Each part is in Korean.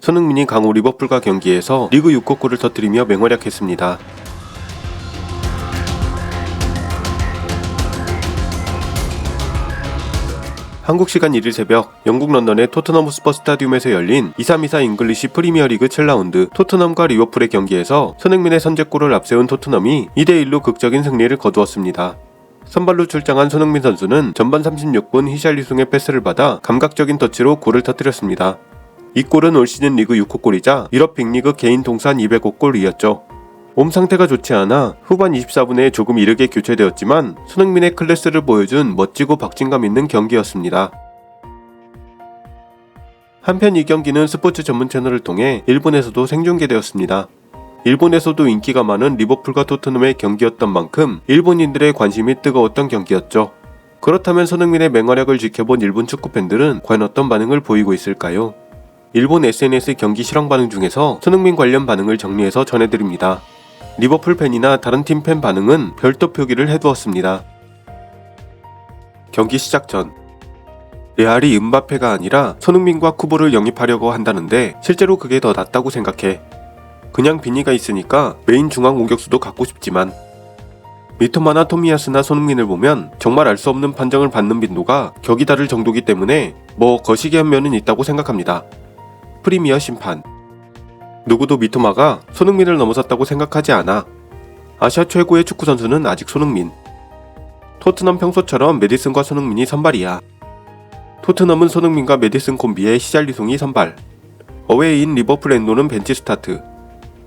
손흥민이 강호 리버풀과 경기에서 리그 6호 골을 터뜨리며 맹활약했습니다. 한국 시간 1일 새벽 영국 런던의 토트넘 호스퍼 스타디움에서 열린 2324 잉글리시 프리미어리그 7라운드 토트넘과 리버풀의 경기에서 손흥민의 선제골을 앞세운 토트넘이 2대1로 극적인 승리를 거두었습니다. 선발로 출장한 손흥민 선수는 전반 36분 히샬리송의 패스를 받아 감각적인 터치로 골을 터뜨렸습니다. 이 골은 올 시즌 리그 6호 골이자 유럽 빅리그 개인 통산 200호 골이었죠. 몸 상태가 좋지 않아 후반 24분에 조금 이르게 교체되었지만 손흥민의 클래스를 보여준 멋지고 박진감 있는 경기였습니다. 한편 이 경기는 스포츠 전문 채널을 통해 일본에서도 생중계되었습니다. 일본에서도 인기가 많은 리버풀과 토트넘의 경기였던 만큼 일본인들의 관심이 뜨거웠던 경기였죠. 그렇다면 손흥민의 맹활약을 지켜본 일본 축구팬들은 과연 어떤 반응을 보이고 있을까요? 일본 SNS 경기 실황 반응 중에서 손흥민 관련 반응을 정리해서 전해드립니다. 리버풀 팬이나 다른 팀 팬 반응은 별도 표기를 해두었습니다. 경기 시작 전 레알이 음바페가 아니라 손흥민과 쿠보를 영입하려고 한다는데 실제로 그게 더 낫다고 생각해. 그냥 비니가 있으니까 메인 중앙 공격수도 갖고 싶지만 미토마나 토미야스나 손흥민을 보면 정말 알 수 없는 판정을 받는 빈도가 격이 다를 정도기 때문에 뭐 거시기 한 면은 있다고 생각합니다. 프리미어 심판 누구도 미토마가 손흥민을 넘어섰다고 생각하지 않아. 아시아 최고의 축구 선수는 아직 손흥민. 토트넘 평소처럼 메디슨과 손흥민이 선발이야. 토트넘은 손흥민과 메디슨 콤비의 히샬리송이 선발. 어웨이인 리버풀 엔도는 벤치 스타트.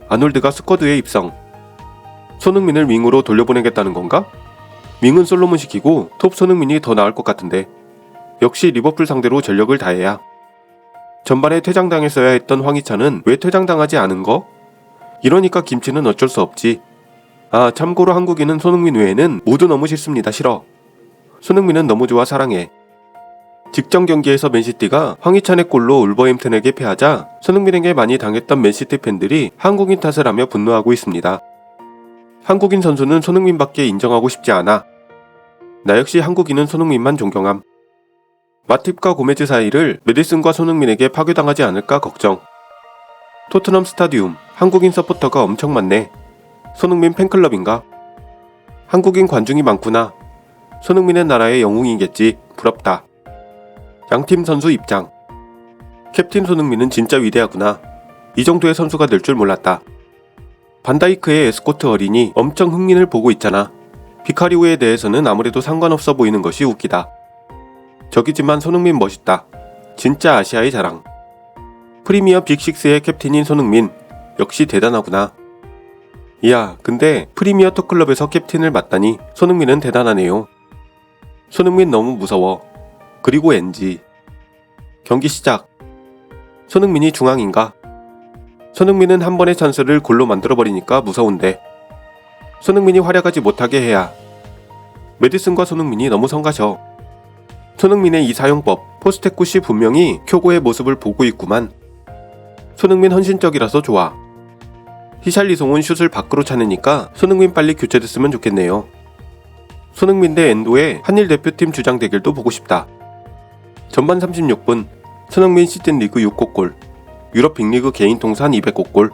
아놀드가 스쿼드에 입성. 손흥민을 윙으로 돌려보내겠다는 건가? 윙은 솔로몬 시키고 톱 손흥민이 더 나을 것 같은데. 역시 리버풀 상대로 전력을 다해야. 전반에 퇴장당했어야 했던 황희찬은 왜 퇴장당하지 않은 거? 이러니까 김치는 어쩔 수 없지. 아 참고로 한국인은 손흥민 외에는 모두 너무 싫습니다. 싫어. 손흥민은 너무 좋아 사랑해. 직전 경기에서 맨시티가 황희찬의 골로 울버햄튼에게 패하자 손흥민에게 많이 당했던 맨시티 팬들이 한국인 탓을 하며 분노하고 있습니다. 한국인 선수는 손흥민밖에 인정하고 싶지 않아. 나 역시 한국인은 손흥민만 존경함. 마팁과 고메즈 사이를 메디슨과 손흥민에게 파괴당하지 않을까 걱정. 토트넘 스타디움 한국인 서포터가 엄청 많네. 손흥민 팬클럽인가? 한국인 관중이 많구나. 손흥민의 나라의 영웅이겠지. 부럽다. 양팀 선수 입장. 캡틴 손흥민은 진짜 위대하구나. 이 정도의 선수가 될 줄 몰랐다. 반다이크의 에스코트 어린이 엄청 흥민을 보고 있잖아. 비카리오에 대해서는 아무래도 상관없어 보이는 것이 웃기다. 저기지만 손흥민 멋있다. 진짜 아시아의 자랑. 프리미어 빅6의 캡틴인 손흥민 역시 대단하구나. 이야 근데 프리미어 톱클럽에서 캡틴을 맡다니 손흥민은 대단하네요. 손흥민 너무 무서워. 그리고 NG. 경기 시작. 손흥민이 중앙인가? 손흥민은 한 번의 찬스를 골로 만들어버리니까 무서운데. 손흥민이 활약하지 못하게 해야. 메디슨과 손흥민이 너무 성가셔. 손흥민의 이 사용법, 포스테쿠시 분명히 쿄고의 모습을 보고 있구만. 손흥민 헌신적이라서 좋아. 히샬리송은 슛을 밖으로 차내니까 손흥민 빨리 교체됐으면 좋겠네요. 손흥민 대 엔도의 한일 대표팀 주장 대결도 보고 싶다. 전반 36분 손흥민 시즌 리그 6호 골, 유럽 빅리그 개인 통산 200호 골.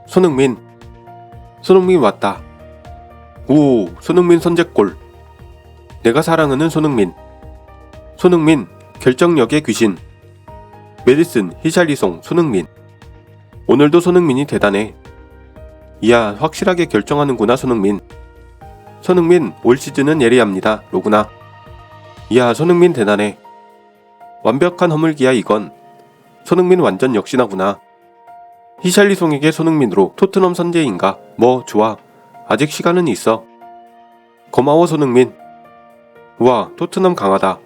손흥민 왔다. 오, 손흥민 선제골. 내가 사랑하는 손흥민 결정력의 귀신. 메디슨, 히샬리송, 손흥민. 오늘도 손흥민이 대단해. 이야 확실하게 결정하는구나 손흥민 올 시즌은 예리합니다. 로구나. 이야 손흥민 대단해. 완벽한 허물기야 이건. 손흥민 완전 역시나구나. 히샬리송에게 손흥민으로 토트넘 선제인가? 뭐 좋아. 아직 시간은 있어. 고마워 손흥민. 우와 토트넘 강하다.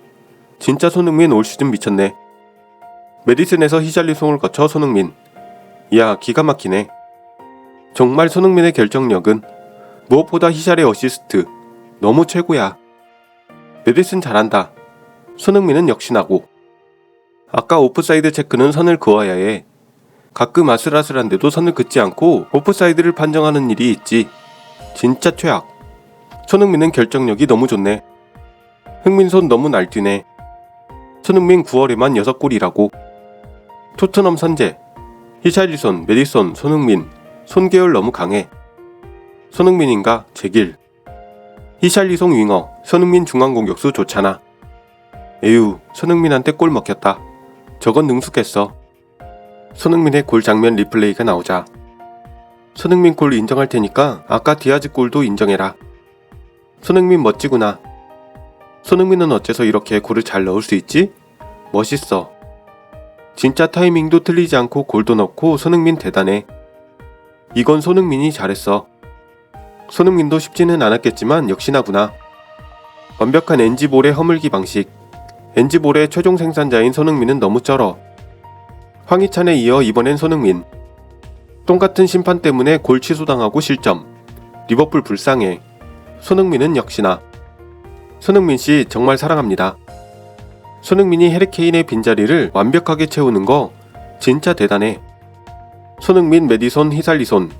진짜 손흥민 올 시즌 미쳤네. 메디슨에서 히샬리송을 거쳐 손흥민. 이야 기가 막히네. 정말 손흥민의 결정력은 무엇보다 히샬의 어시스트 너무 최고야. 메디슨 잘한다. 손흥민은 역시나고. 아까 오프사이드 체크는 선을 그어야 해. 가끔 아슬아슬한데도 선을 긋지 않고 오프사이드를 판정하는 일이 있지. 진짜 최악. 손흥민은 결정력이 너무 좋네. 흥민손 너무 날뛰네. 손흥민 9월에만 6골이라고. 토트넘 선제 히샬리손, 메디손, 손흥민. 손계열 너무 강해. 손흥민인가? 제길. 히샬리송 윙어, 손흥민 중앙공격수 좋잖아. 에휴, 손흥민한테 골 먹혔다. 저건 능숙했어. 손흥민의 골 장면 리플레이가 나오자 손흥민 골 인정할 테니까 아까 디아즈 골도 인정해라. 손흥민 멋지구나. 손흥민은 어째서 이렇게 골을 잘 넣을 수 있지? 멋있어. 진짜 타이밍도 틀리지 않고 골도 넣고 손흥민 대단해. 이건 손흥민이 잘했어. 손흥민도 쉽지는 않았겠지만 역시나구나. 완벽한 NG볼의 허물기 방식. NG볼의 최종 생산자인 손흥민은 너무 쩔어. 황희찬에 이어 이번엔 손흥민. 똥같은 심판 때문에 골 취소당하고 실점. 리버풀 불쌍해. 손흥민은 역시나. 손흥민씨 정말 사랑합니다. 손흥민이 해리케인의 빈자리를 완벽하게 채우는 거 진짜 대단해. 손흥민, 메디손, 히샬리손.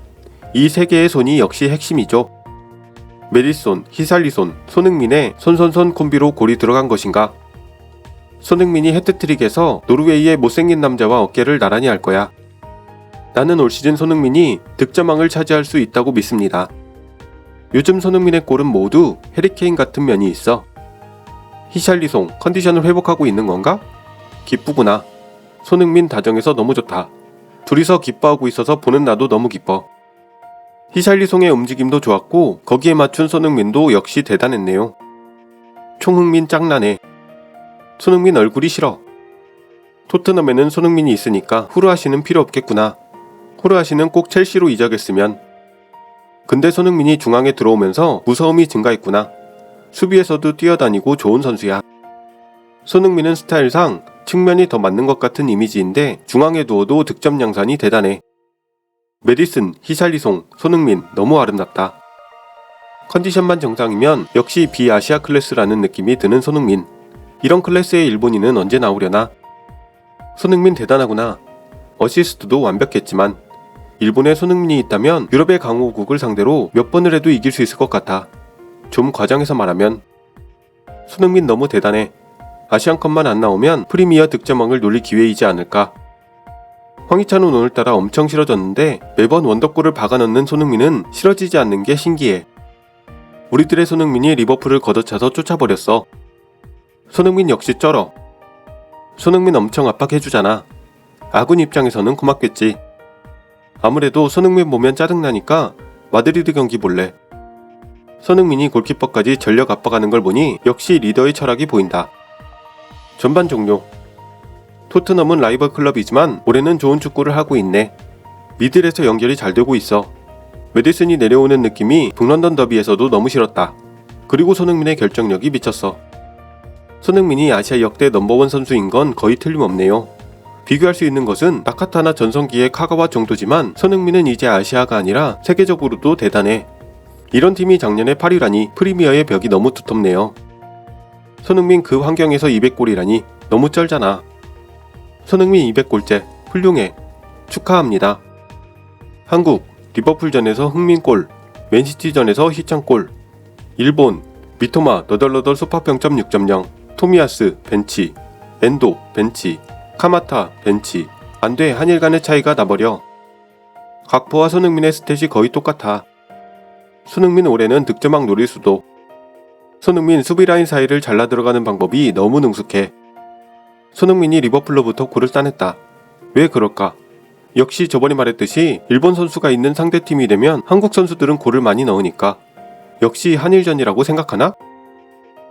이 세 개의 손이 역시 핵심이죠. 메디손, 히샬리손, 손흥민의 손손손 콤비로 골이 들어간 것인가? 손흥민이 해트트릭에서 노르웨이의 못생긴 남자와 어깨를 나란히 할 거야. 나는 올 시즌 손흥민이 득점왕을 차지할 수 있다고 믿습니다. 요즘 손흥민의 골은 모두 해리케인 같은 면이 있어. 히샬리송 컨디션을 회복하고 있는 건가? 기쁘구나. 손흥민 다정해서 너무 좋다. 둘이서 기뻐하고 있어서 보는 나도 너무 기뻐. 히샬리송의 움직임도 좋았고 거기에 맞춘 손흥민도 역시 대단했네요. 총흥민 짱나네. 손흥민 얼굴이 싫어. 토트넘에는 손흥민이 있으니까 후르아시는 필요 없겠구나. 후르아시는 꼭 첼시로 이적했으면. 근데 손흥민이 중앙에 들어오면서 무서움이 증가했구나. 수비에서도 뛰어다니고 좋은 선수야. 손흥민은 스타일상 측면이 더 맞는 것 같은 이미지인데 중앙에 두어도 득점 양산이 대단해. 메디슨, 히샬리송, 손흥민 너무 아름답다. 컨디션만 정상이면 역시 비아시아 클래스라는 느낌이 드는 손흥민. 이런 클래스의 일본인은 언제 나오려나? 손흥민 대단하구나. 어시스트도 완벽했지만 일본에 손흥민이 있다면 유럽의 강호국을 상대로 몇 번을 해도 이길 수 있을 것 같아. 좀 과장해서 말하면 손흥민 너무 대단해. 아시안컵만 안 나오면 프리미어 득점왕을 노릴 기회이지 않을까. 황희찬은 오늘따라 엄청 싫어졌는데 매번 원더골을 박아넣는 손흥민은 싫어지지 않는 게 신기해. 우리들의 손흥민이 리버풀을 걷어차서 쫓아버렸어. 손흥민 역시 쩔어. 손흥민 엄청 압박해주잖아. 아군 입장에서는 고맙겠지. 아무래도 손흥민 보면 짜증나니까 마드리드 경기 볼래. 손흥민이 골키퍼까지 전력 압박하는 걸 보니 역시 리더의 철학이 보인다. 전반 종료. 토트넘은 라이벌 클럽이지만 올해는 좋은 축구를 하고 있네. 미들에서 연결이 잘 되고 있어. 메디슨이 내려오는 느낌이 북런던 더비에서도 너무 싫었다. 그리고 손흥민의 결정력이 미쳤어. 손흥민이 아시아 역대 넘버원 선수인 건 거의 틀림없네요. 비교할 수 있는 것은 나카타나 전성기의 카가와 정도지만 손흥민은 이제 아시아가 아니라 세계적으로도 대단해. 이런 팀이 작년에 8위라니 프리미어의 벽이 너무 두텁네요. 손흥민 그 환경에서 200골이라니 너무 쩔잖아. 손흥민 200골째 훌륭해. 축하합니다. 한국 리버풀전에서 흥민골, 맨시티전에서 희창골. 일본 미토마 너덜너덜 소파평점 6.0, 토미야스 벤치, 엔도 벤치, 카마타 벤치. 안돼, 한일 간의 차이가 나버려. 각포와 손흥민의 스탯이 거의 똑같아. 손흥민 올해는 득점왕 노릴 수도. 손흥민 수비라인 사이를 잘라 들어가는 방법이 너무 능숙해. 손흥민이 리버풀로부터 골을 따냈다. 왜 그럴까? 역시 저번에 말했듯이 일본 선수가 있는 상대팀이 되면 한국 선수들은 골을 많이 넣으니까. 역시 한일전이라고 생각하나?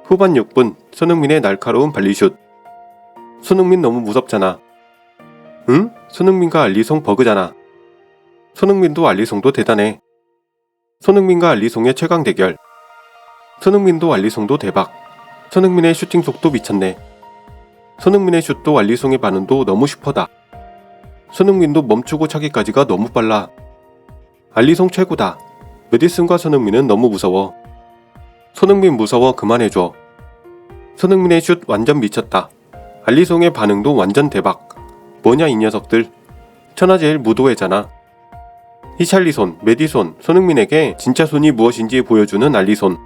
후반 6분 손흥민의 날카로운 발리슛. 손흥민 너무 무섭잖아. 응? 손흥민과 알리송 버그잖아. 손흥민도 알리송도 대단해. 손흥민과 알리송의 최강 대결. 손흥민도 알리송도 대박. 손흥민의 슈팅 속도 미쳤네. 손흥민의 슛도 알리송의 반응도 너무 슈퍼다. 손흥민도 멈추고 차기까지가 너무 빨라. 알리송 최고다. 메디슨과 손흥민은 너무 무서워. 손흥민 무서워 그만해줘. 손흥민의 슛 완전 미쳤다. 알리송의 반응도 완전 대박. 뭐냐 이 녀석들. 천하제일 무도회잖아. 히샬리손, 메디손, 손흥민에게 진짜 손이 무엇인지 보여주는 알리손.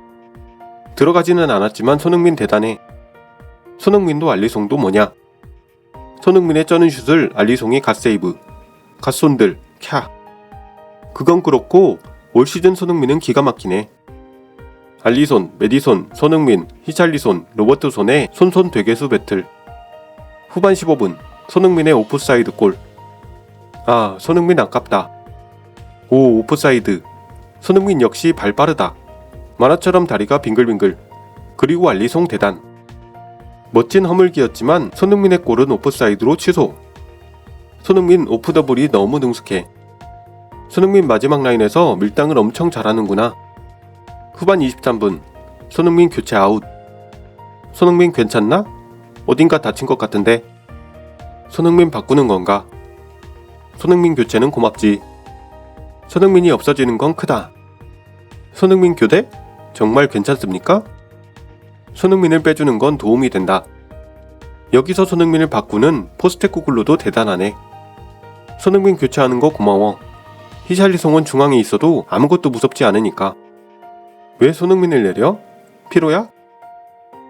들어가지는 않았지만 손흥민 대단해. 손흥민도 알리송도 뭐냐. 손흥민의 쩌는 슛을 알리송이 갓세이브. 갓손들 캬. 그건 그렇고 올 시즌 손흥민은 기가 막히네. 알리손, 메디손, 손흥민, 히샬리손, 로버트손의 손손 되게수 배틀. 후반 15분 손흥민의 오프사이드 골. 아, 손흥민 아깝다. 오, 오프사이드. 손흥민 역시 발 빠르다. 만화처럼 다리가 빙글빙글. 그리고 알리송 대단. 멋진 허물기였지만 손흥민의 골은 오프사이드로 취소. 손흥민 오프더블이 너무 능숙해. 손흥민 마지막 라인에서 밀당을 엄청 잘하는구나. 후반 23분 손흥민 교체 아웃. 손흥민 괜찮나? 어딘가 다친 것 같은데. 손흥민 바꾸는 건가? 손흥민 교체는 고맙지. 손흥민이 없어지는 건 크다. 손흥민 교대? 정말 괜찮습니까? 손흥민을 빼주는 건 도움이 된다. 여기서 손흥민을 바꾸는 포스테코글루도 대단하네. 손흥민 교체하는 거 고마워. 히샬리송은 중앙에 있어도 아무것도 무섭지 않으니까. 왜 손흥민을 내려? 피로야?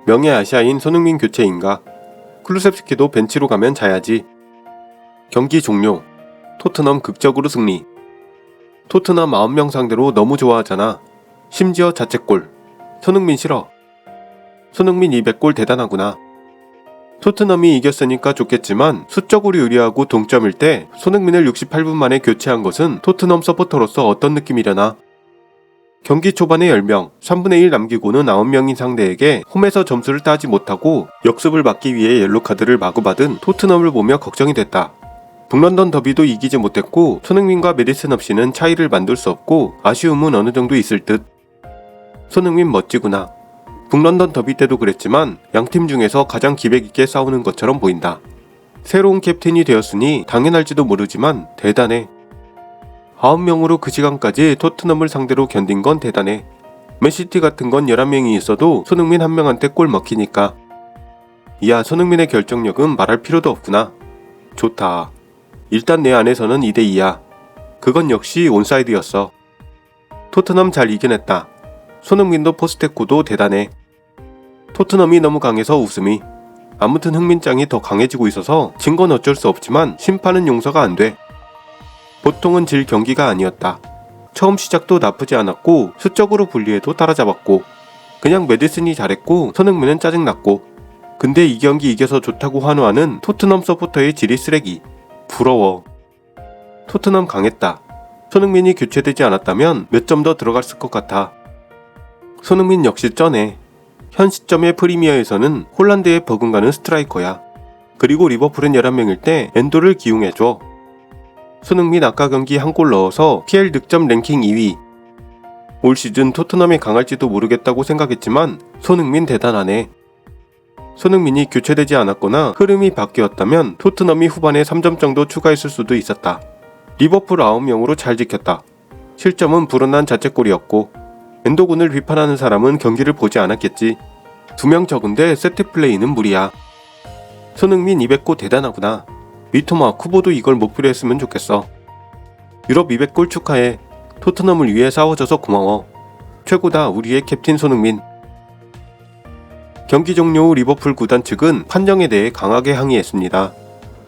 명예 아시아인 손흥민 교체인가? 클루셉스키도 벤치로 가면 자야지. 경기 종료. 토트넘 극적으로 승리. 토트넘 9명 상대로 너무 좋아하잖아. 심지어 자책골. 손흥민 싫어. 손흥민 200골 대단하구나. 토트넘이 이겼으니까 좋겠지만 수적으로 유리하고 동점일 때 손흥민을 68분 만에 교체한 것은 토트넘 서포터로서 어떤 느낌이려나. 경기 초반에 10명, 3분의 1 남기고는 9명인 상대에게 홈에서 점수를 따지 못하고 역습을 막기 위해 옐로카드를 마구 받은 토트넘을 보며 걱정이 됐다. 북런던 더비도 이기지 못했고 손흥민과 메디슨 없이는 차이를 만들 수 없고 아쉬움은 어느 정도 있을 듯. 손흥민 멋지구나. 북런던 더비 때도 그랬지만 양팀 중에서 가장 기백 있게 싸우는 것처럼 보인다. 새로운 캡틴이 되었으니 당연할지도 모르지만 대단해. 9명으로 그 시간까지 토트넘을 상대로 견딘 건 대단해. 맨시티 같은 건 11명이 있어도 손흥민 한 명한테 골 먹히니까. 이야, 손흥민의 결정력은 말할 필요도 없구나. 좋다. 일단 내 안에서는 2대2야. 그건 역시 온사이드였어. 토트넘 잘 이겨냈다. 손흥민도 포스테코도 대단해. 토트넘이 너무 강해서 웃음이. 아무튼 흥민짱이 더 강해지고 있어서 진 건 어쩔 수 없지만 심판은 용서가 안 돼. 보통은 질 경기가 아니었다. 처음 시작도 나쁘지 않았고 수적으로 불리해도 따라잡았고 그냥 메디슨이 잘했고 손흥민은 짜증났고 근데 이 경기 이겨서 좋다고 환호하는 토트넘 서포터의 질이 쓰레기. 부러워. 토트넘 강했다. 손흥민이 교체되지 않았다면 몇 점 더 들어갔을 것 같아. 손흥민 역시 쩌네. 현 시점의 프리미어에서는 홀란드에 버금가는 스트라이커야. 그리고 리버풀은 11명일 때 엔도를 기용해줘. 손흥민 아까 경기 한 골 넣어서 PL 득점 랭킹 2위. 올 시즌 토트넘이 강할지도 모르겠다고 생각했지만 손흥민 대단하네. 손흥민이 교체되지 않았거나 흐름이 바뀌었다면 토트넘이 후반에 3점 정도 추가했을 수도 있었다. 리버풀 9명으로 잘 지켰다. 실점은 불운한 자책골이었고 엔도군을 비판하는 사람은 경기를 보지 않았겠지. 2명 적은데 세트플레이는 무리야. 손흥민 200골 대단하구나. 미토마, 쿠보도 이걸 목표로 했으면 좋겠어. 유럽 200골 축하해. 토트넘을 위해 싸워줘서 고마워. 최고다, 우리의 캡틴 손흥민. 경기 종료 후 리버풀 구단 측은 판정에 대해 강하게 항의했습니다.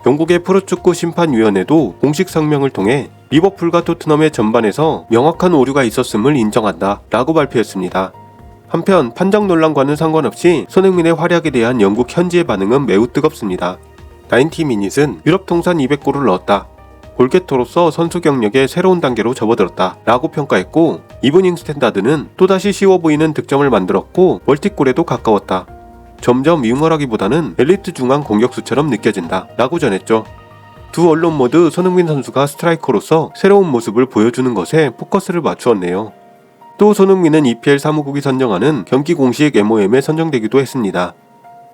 영국의 프로축구 심판위원회도 공식 성명을 통해 리버풀과 토트넘의 전반에서 명확한 오류가 있었음을 인정한다 라고 발표했습니다. 한편 판정 논란과는 상관없이 손흥민의 활약에 대한 영국 현지의 반응은 매우 뜨겁습니다. 90미닛은 유럽 통산 200골을 넣었다. 골게터로서 선수 경력의 새로운 단계로 접어들었다 라고 평가했고 이브닝 스탠다드는 또다시 쉬워 보이는 득점을 만들었고 멀티골에도 가까웠다. 점점 윙어라기보다는 엘리트 중앙 공격수처럼 느껴진다 라고 전했죠. 두 언론 모두 손흥민 선수가 스트라이커로서 새로운 모습을 보여주는 것에 포커스를 맞추었네요. 또 손흥민은 EPL 사무국이 선정하는 경기 공식 MOM에 선정되기도 했습니다.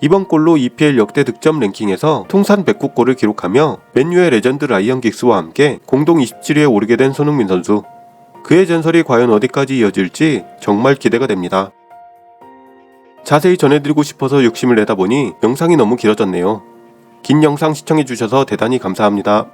이번 골로 EPL 역대 득점 랭킹에서 통산 109골을 기록하며 맨유의 레전드 라이언 긱스와 함께 공동 27위에 오르게 된 손흥민 선수. 그의 전설이 과연 어디까지 이어질지 정말 기대가 됩니다. 자세히 전해드리고 싶어서 욕심을 내다 보니 영상이 너무 길어졌네요. 긴 영상 시청해주셔서 대단히 감사합니다.